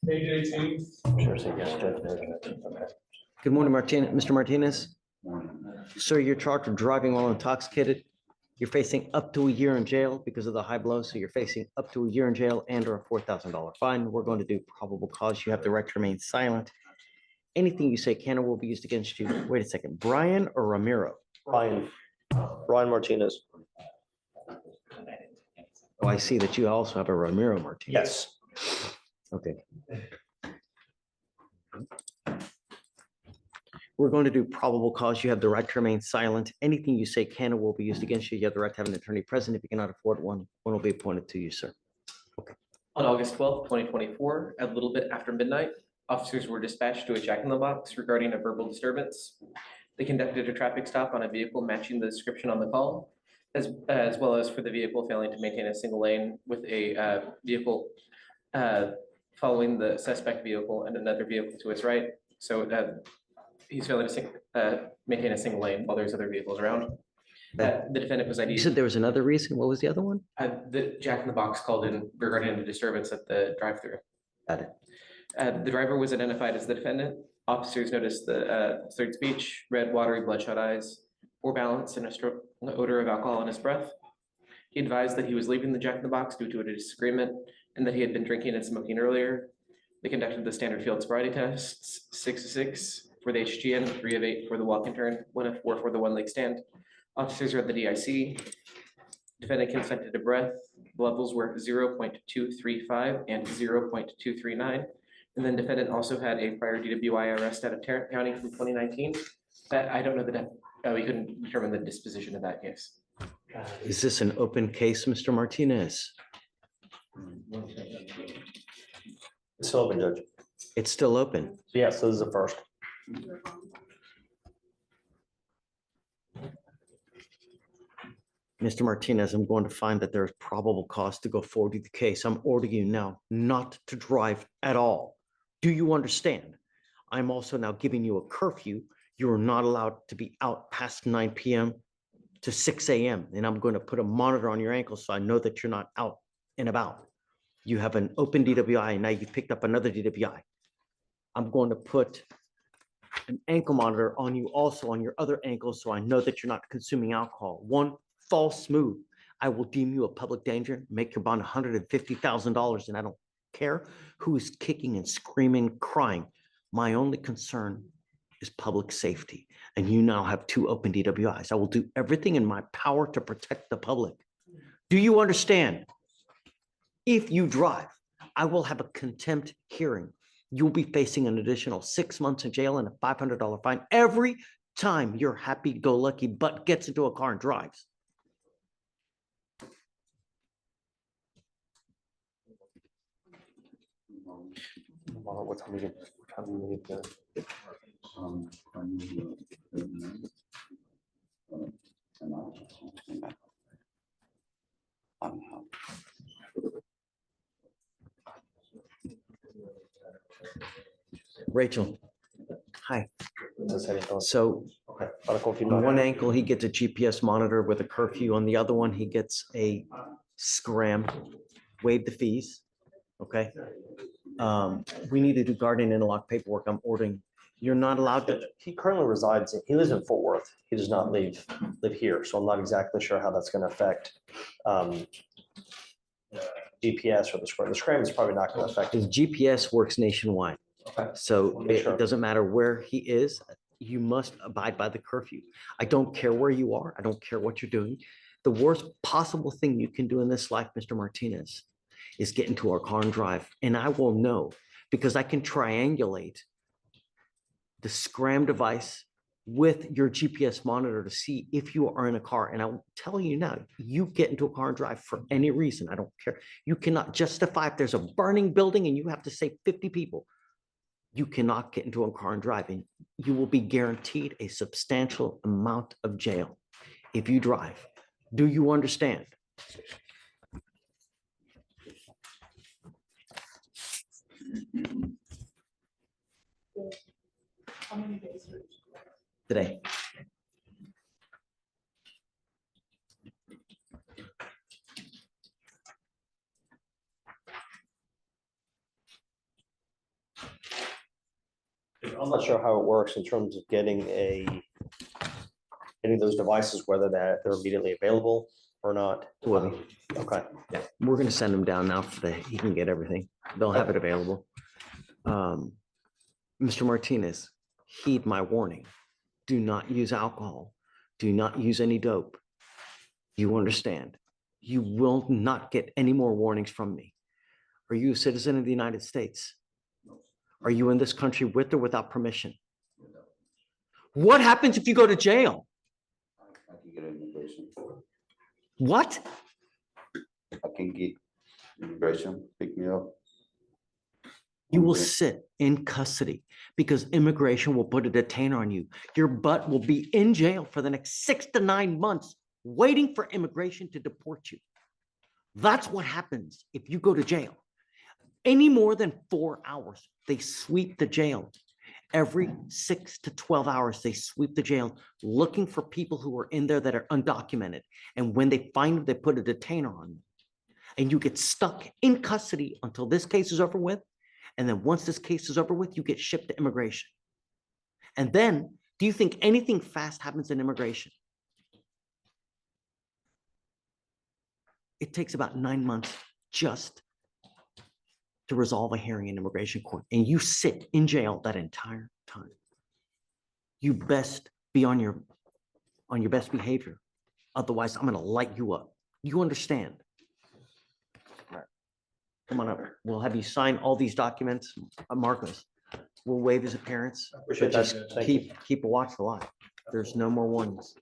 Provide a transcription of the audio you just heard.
Page 18. Sure, say yes, Judge. Okay. Good morning, Mr. Martinez. Sir, you're charged with driving while intoxicated. You're facing up to a year in jail because of the high blow. So you're facing up to a year in jail and or a $4,000 fine. We're going to do probable cause. You have the right to remain silent. Anything you say can or will be used against you. Wait a second, Brian or Ramiro? Ryan Martinez. Oh, I see that you also have a Ramiro Martinez. Yes. Okay. We're going to do probable cause. You have the right to remain silent. Anything you say can or will be used against you. You have the right to have an attorney present. If you cannot afford one will be appointed to you, sir. On August 12th, 2024, at a little bit after midnight, officers were dispatched to a Jack in the Box regarding a verbal disturbance. They conducted a traffic stop on a vehicle matching the description on the call, as well as for the vehicle failing to maintain a single lane with a vehicle following the suspect vehicle and another vehicle to its right. So he's failing to maintain a single lane while there's other vehicles around. The defendant was You ID'd. said there was another reason. What was the other one? The Jack in the Box called in regarding a disturbance at the drive-thru. Got it. The driver was identified as the defendant. Officers noticed the third speech, red, watery, bloodshot eyes, poor balance, and an odor of alcohol in his breath. He advised that he was leaving the Jack in the Box due to a disagreement and that he had been drinking and smoking earlier. They conducted the standard field sobriety tests, 6 of 6 for the HGN, 3 of 8 for the walk and turn, 1 of 4 for the one leg stand. Officers are at the DIC. Defendant consented to breath. Levels were 0.235 and 0.239. And then defendant also had a prior DWI arrest out of Tarrant County from 2019. I don't know that we couldn't determine the disposition of that case. Is this an open case, Mr. Martinez? It's still open, Judge. It's still open. Yes, this is the first. Mr. Martinez, I'm going to find that there's probable cause to go forward with the case. I'm ordering you now not to drive at all. Do you understand? I'm also now giving you a curfew. You are not allowed to be out past 9 p.m. to 6 a.m. And I'm going to put a monitor on your ankle so I know that you're not out and about. You have an open DWI and now you've picked up another DWI. I'm going to put an ankle monitor on you also on your other ankle so I know that you're not consuming alcohol. One false move, I will deem you a public danger, make your bond $150,000, and I don't care who is kicking and screaming, crying. My only concern is public safety, and you now have 2 open DWIs. I will do everything in my power to protect the public. Do you understand? If you drive, I will have a contempt hearing. You'll be facing an additional 6 months in jail and a $500 fine every time your happy-go-lucky butt gets into a car and drives. What time do you get there? Rachel, hi. So Okay. on one ankle, he gets a GPS monitor with a curfew. On the other one, he gets a scram, waive the fees. Okay. We need to do guardian interlock paperwork. I'm ordering. You're not allowed to. He currently resides, he lives in Fort Worth. He does not live here. So I'm not exactly sure how that's going to affect GPS or the scram. The scram is probably not going to affect His GPS works nationwide. Okay. So Sure. it doesn't matter where he is. You must abide by the curfew. I don't care where you are. I don't care what you're doing. The worst possible thing you can do in this life, Mr. Martinez, is get into our car and drive. And I will know because I can triangulate the scram device with your GPS monitor to see if you are in a car. And I'll tell you now, you get into a car and drive for any reason. I don't care. You cannot justify if there's a burning building and you have to save 50 people. You cannot get into a car and drive, and you will be guaranteed a substantial amount of jail if you drive. Do you understand? How many days? Today. I'm not sure how it works in terms of getting those devices, whether they're immediately available or not. Well, Okay, we're gonna send him down now so that he can get everything. They'll have it available. Mr. Martinez, heed my warning. Do not use alcohol. Do not use any dope. You understand? You will not get any more warnings from me. Are you a citizen of the United States? Are you in this country with or without permission? What happens if you go to jail? I can get immigration. What? I can get immigration, pick me up. You will Okay. sit in custody because immigration will put a detainer on you. Your butt will be in jail for the next 6 to 9 months, waiting for immigration to deport you. That's what happens if you go to jail. Any more than 4 hours, they sweep the jail. Every 6 to 12 hours, they sweep the jail looking for people who are in there that are undocumented. And when they find them, they put a detainer on them. And you get stuck in custody until this case is over with. And then once this case is over with, you get shipped to immigration. And then, do you think anything fast happens in immigration? It takes about 9 months just to resolve a hearing in immigration court. And you sit in jail that entire time. You best be on your best behavior. Otherwise, I'm going to light you up. You understand? All right. Come on up. We'll have you sign all these documents. Marcos, we'll waive his appearance. But appreciate that. just Thank you. keep a watchful eye. There's no more warnings.